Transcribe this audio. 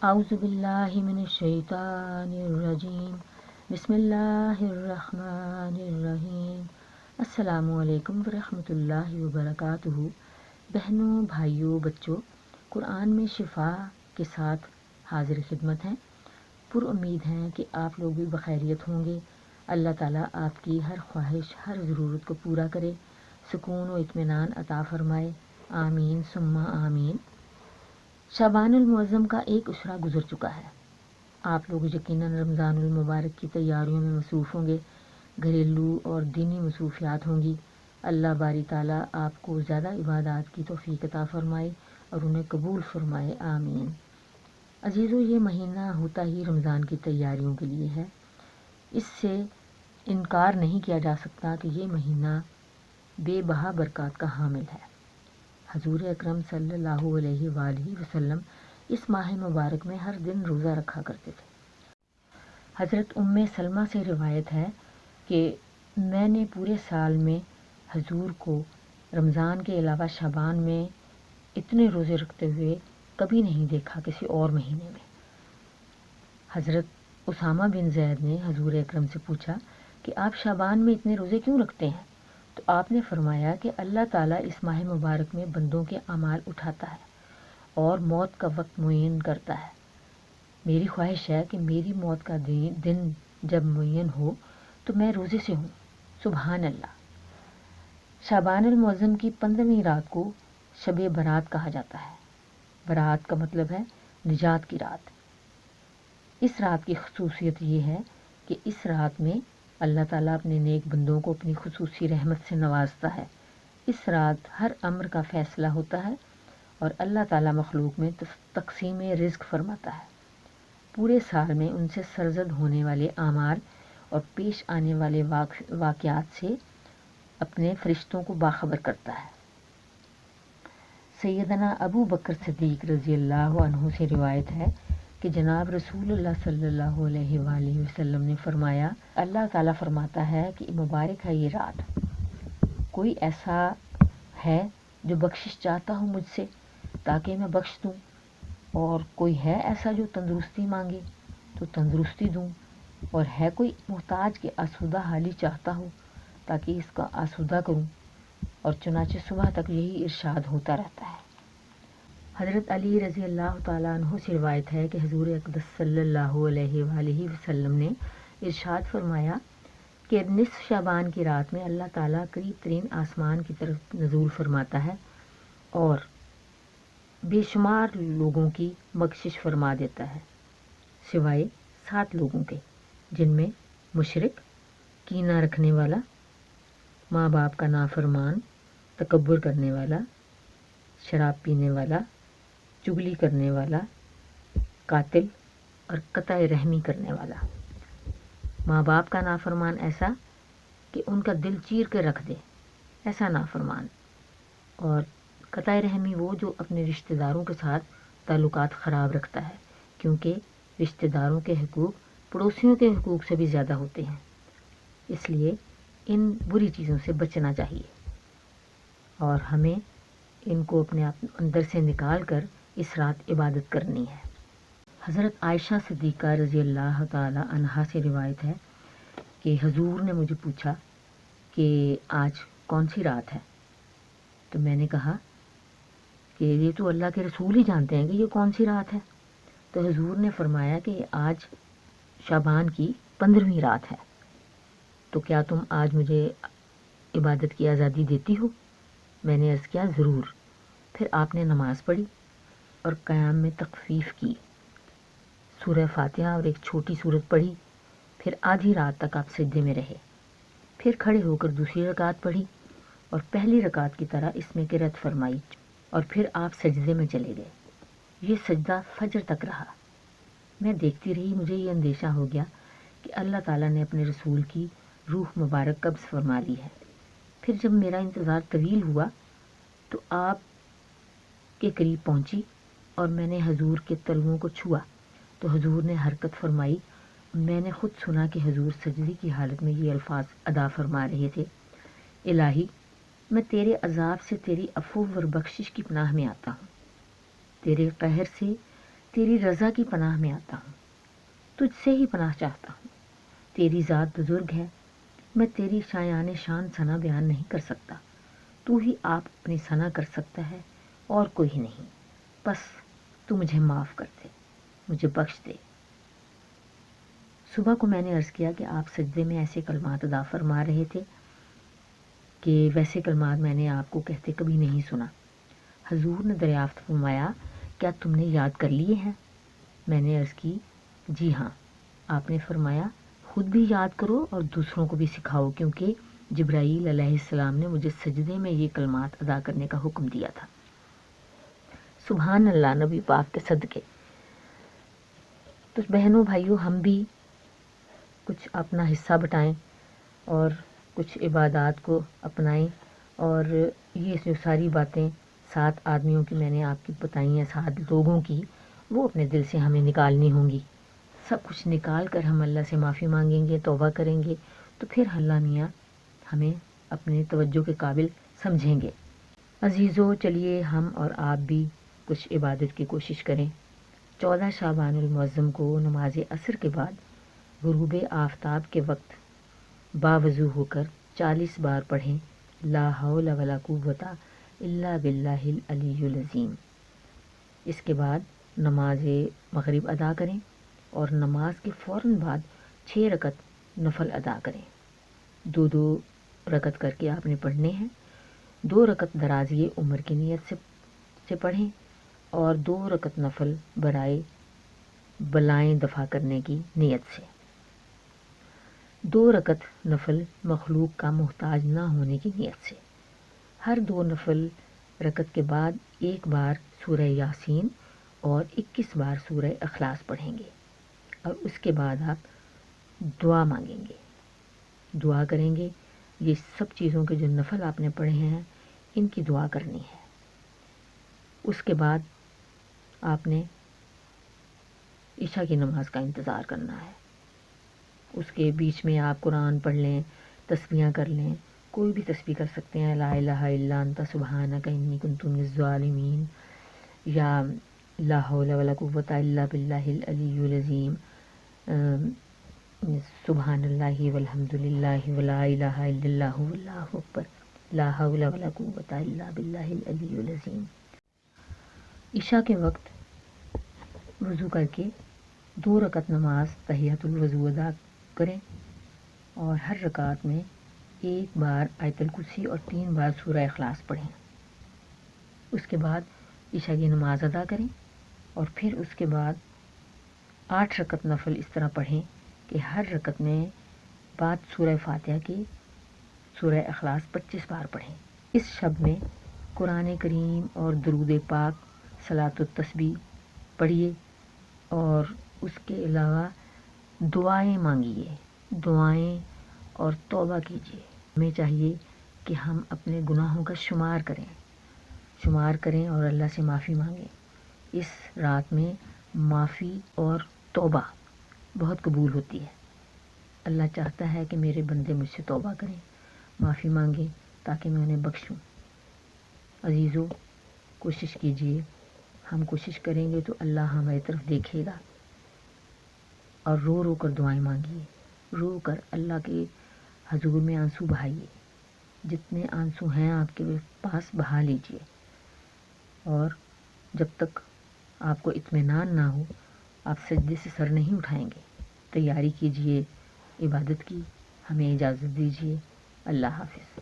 अऊज़ु बिल्लाहि मिनश शैतानिर रजीम। बिस्मिल्लाहिर्रहमानिर रहीम। अस्सलामु अलैकुम वरहमतुल्लाहि वबरकातुहू। बहनों, भाइयों, बच्चों, कुरान में शिफा के साथ हाजिर खिदमत हैं। पुरुम्मीद हैं कि आप लोग भी बखैरियत होंगे। अल्लाह ताला आपकी हर ख्वाहिश, हर ज़रूरत को पूरा करे, सुकून व इत्मीनान अता फ़रमाए। आमीन सुम्मा आमीन। शाबानुल मुअज़्ज़म का एक उशरा गुजर चुका है। आप लोग यकीनन रमज़ानुल मुबारक की तैयारियों में मसरूफ़ होंगे। घरेलू और दीनी मसरूफियात होंगी। अल्लाह बारी ताला आपको ज़्यादा इबादत की तौफ़ीक़ अता फ़रमाए और उन्हें कबूल फ़रमाए। आमीन। अज़ीज़ों, ये महीना होता ही रमज़ान की तैयारियों के लिए है। इससे इनकार नहीं किया जा सकता कि ये महीना बेबहा बरक़ात का हामिल है। हजूर अकरम सल्लल्लाहु अलैहि वसल्लम इस माह मुबारक में हर दिन रोज़ा रखा करते थे। हज़रत उम्मे सलमा से रिवायत है कि मैंने पूरे साल में हजूर को रमज़ान के अलावा शाबान में इतने रोज़े रखते हुए कभी नहीं देखा किसी और महीने में। हज़रत उसामा बिन ज़ैद ने हजूर अकरम से पूछा कि आप शाबान में इतने रोज़े क्यों रखते हैं? तो आपने फरमाया कि अल्लाह ताला इस माह मुबारक में बंदों के अमाल उठाता है और मौत का वक्त मुय्यन करता है। मेरी ख्वाहिश है कि मेरी मौत का दिन जब मुय्यन हो तो मैं रोज़े से हूँ। सुभान अल्लाह। शाबानुल मुअज़्ज़म की 15वीं रात को शब बरात कहा जाता है। बरात का मतलब है निजात की रात। इस रात की ख़ुसूसियत ये है कि इस रात में अल्लाह ताला अपने नेक बंदों को अपनी खुसूसी रहमत से नवाजता है। इस रात हर अम्र का फ़ैसला होता है और अल्लाह ताला मखलूक में तक़सीम रिज़्क़ फरमाता है। पूरे साल में उनसे सरज़द होने वाले आमाल और पेश आने वाले वाक़यात से अपने फ़रिश्तों को बाखबर करता है। सैयदना अबू बकर सिद्दीक़ रज़ियल्लाहु अन्हु से रिवायत है कि जनाब रसूलुल्लाह सल्लल्लाहु अलैहि वसल्लम ने फरमाया, अल्लाह ताला फरमाता है कि मुबारक है ये रात। कोई ऐसा है जो बख्शिश चाहता हो मुझसे ताकि मैं बख्श दूँ, और कोई है ऐसा जो तंदुरुस्ती मांगे तो तंदुरुस्ती दूँ, और है कोई मोहताज की आसूदा हाली चाहता हो ताकि इसका आसूदा करूँ। और चुनाचे सुबह तक यही इरशाद होता रहता है। हज़रत अली रज़ी अल्लाह ताला अन्हु से रिवायत है कि हुज़ूर अक़दस सल्लल्लाहु अलैहि वसल्लम ने इरशाद फरमाया कि निस्फ़ शाबान की रात में अल्लाह ताला करीब तरीन आसमान की तरफ नज़ूल फरमाता है और बेशुमार लोगों की बख्शिश फरमा देता है, सिवाय 7 लोगों के, जिनमें मुशरिक, कीना रखने वाला, माँ बाप का नाफरमान, तकब्बुर करने वाला, शराब पीने वाला, चुगली करने वाला, कातिल और कताए रहमी करने वाला। माँ बाप का नाफरमान ऐसा कि उनका दिल चीर कर रख दे, ऐसा नाफरमान। और कताए रहमी वो जो अपने रिश्तेदारों के साथ ताल्लुकात ख़राब रखता है, क्योंकि रिश्तेदारों के हुकूक पड़ोसियों के हुकूक से भी ज़्यादा होते हैं। इसलिए इन बुरी चीज़ों से बचना चाहिए और हमें इनको अपने अंदर से निकाल कर इस रात इबादत करनी है। हज़रत आयशा सिद्दीक़ा रज़ी अल्लाह ताला अन्हा से रिवायत है कि हुज़ूर ने मुझे पूछा कि आज कौन सी रात है। तो मैंने कहा कि ये तो अल्लाह के रसूल ही जानते हैं कि ये कौन सी रात है। तो हुज़ूर ने फरमाया कि आज शाबान की 15वीं रात है, तो क्या तुम आज मुझे इबादत की आज़ादी देती हो? मैंने अर्ज़ किया, ज़रूर। फिर आपने नमाज़ पढ़ी और क़याम में तख़फ़ीफ़ की, सूरह फ़ातिहा और एक छोटी सूरत पढ़ी। फिर आधी रात तक आप सिजदे में रहे। फिर खड़े होकर दूसरी रकात पढ़ी और पहली रकात की तरह इसमें क़िराअत फरमाई और फिर आप सजदे में चले गए। ये सजदा फजर तक रहा। मैं देखती रही। मुझे ये अंदेशा हो गया कि अल्लाह ताला ने अपने रसूल की रूह मुबारक कब्ज़ फरमा ली है। फिर जब मेरा इंतज़ार तवील हुआ तो आप के करीब पहुंची और मैंने हुज़ूर के तलवों को छुआ तो हुज़ूर ने हरकत फरमाई। मैंने ख़ुद सुना कि हुज़ूर सजदे की हालत में ये अल्फाज अदा फरमा रहे थे, इलाही, मैं तेरे अज़ाब से तेरी अफ़ू व बख्शिश की पनाह में आता हूँ, तेरे कहर से تیری رضا کی پناہ میں آتا ہوں، تجھ سے ہی پناہ چاہتا ہوں۔ تیری ذات بزرگ ہے، میں تیری شایان شان ثنا بیان نہیں کر سکتا، تو ہی آپ اپنی ثنا کر سکتا ہے اور کوئی نہیں۔ بس تو مجھے معاف کر دے، مجھے بخش دے۔ صبح کو میں نے عرض کیا کہ آپ سجدے میں ایسے کلمات ادا فرما رہے تھے کہ ویسے کلمات میں نے آپ کو کہتے کبھی نہیں سنا۔ حضور نے دریافت فرمایا، کیا تم نے یاد کر لیے ہیں؟ میں نے عرض کی، جی ہاں۔ آپ نے فرمایا، خود بھی یاد کرو اور دوسروں کو بھی سکھاؤ، کیونکہ جبرائیل علیہ السلام نے مجھے سجدے میں یہ کلمات ادا کرنے کا حکم دیا تھا۔ سبحان اللہ، نبی پاک کے صدقے۔ تو بہنوں بھائیوں، ہم بھی کچھ اپنا حصہ بٹائیں اور کچھ عبادات کو اپنائیں، اور یہ جو ساری باتیں 7 آدمیوں کی میں نے آپ کی بتائی ہیں، 7 لوگوں کی، وہ اپنے دل سے ہمیں نکالنی ہوں گی۔ سب کچھ نکال کر ہم اللہ سے معافی مانگیں گے، توبہ کریں گے، تو پھر اللہ میاں ہمیں اپنے توجہ کے قابل سمجھیں گے۔ عزیزو، چلیے ہم اور آپ بھی کچھ عبادت کی کوشش کریں۔ 14 شعبان المعظم کو نماز عصر کے بعد غروب آفتاب کے وقت باوضو ہو کر 40 بار پڑھیں، لا حول ولا قوت الا باللہ العلی العظیم۔ اس کے بعد نماز مغرب ادا کریں اور نماز کے فوراً بعد 6 رکعت نفل ادا کریں۔ 2 رکعت کر کے آپ نے پڑھنے ہیں۔ 2 رکعت درازی عمر کی نیت سے پڑھیں اور 2 رکعت نفل برائے بلائیں دفع کرنے کی نیت سے۔ 2 رکعت نفل مخلوق کا محتاج نہ ہونے کی نیت سے۔ ہر 2 نفل رکعت کے بعد 1 بار سورہ یاسین اور 21 بار سورہ اخلاص پڑھیں گے، اور اس کے بعد آپ دعا مانگیں گے، دعا کریں گے۔ یہ سب چیزوں کے جو نفل آپ نے پڑھے ہیں ان کی دعا کرنی ہے۔ اس کے بعد آپ نے عشاء کی نماز کا انتظار کرنا ہے۔ اس کے بیچ میں آپ قرآن پڑھ لیں، تسبیحاں کر لیں، کوئی بھی تسبیح کر سکتے ہیں، لا الہ الا انت سبحانک انی کنت من الظالمین، یا لا حول ولا قوت الا باللہ العلی العظیم، سبحان اللہ والحمد للہ ولا الہ الا اللہ واللہ اکبر، لا حول ولا قوت الا باللہ العلی العظیم۔ عشاء کے وقت وضو کر کے 2 رکعت نماز تحیۃ الوضو ادا کریں اور ہر رکعت میں 1 بار آیت الکرسی اور 3 بار سورہ اخلاص پڑھیں۔ اس کے بعد عشاء کی نماز ادا کریں اور پھر اس کے بعد 8 رکعت نفل اس طرح پڑھیں کہ ہر رکعت میں بعد سورہ فاتحہ کی سورہ اخلاص 25 بار پڑھیں۔ اس شب میں قرآن کریم اور درود پاک، صلاۃ التسبیح پڑھیے اور اس کے علاوہ دعائیں مانگیے، دعائیں اور توبہ کیجیے۔ ہمیں چاہیے کہ ہم اپنے گناہوں کا شمار کریں اور اللہ سے معافی مانگیں۔ اس رات میں معافی اور توبہ بہت قبول ہوتی ہے۔ اللہ چاہتا ہے کہ میرے بندے مجھ سے توبہ کریں، معافی مانگیں تاکہ میں انہیں بخشوں۔ عزیزو، کوشش کیجیے، ہم کوشش کریں گے تو اللہ ہماری طرف دیکھے گا، اور رو رو کر دعائیں مانگیے، رو کر اللہ کے حضور میں آنسو بہائیے، جتنے آنسو ہیں آپ کے پاس بہا لیجیے، اور جب تک آپ کو اطمینان نہ ہو آپ سجدے سے سر نہیں اٹھائیں گے۔ تیاری کیجیے عبادت کی، ہمیں اجازت دیجیے۔ اللہ حافظ۔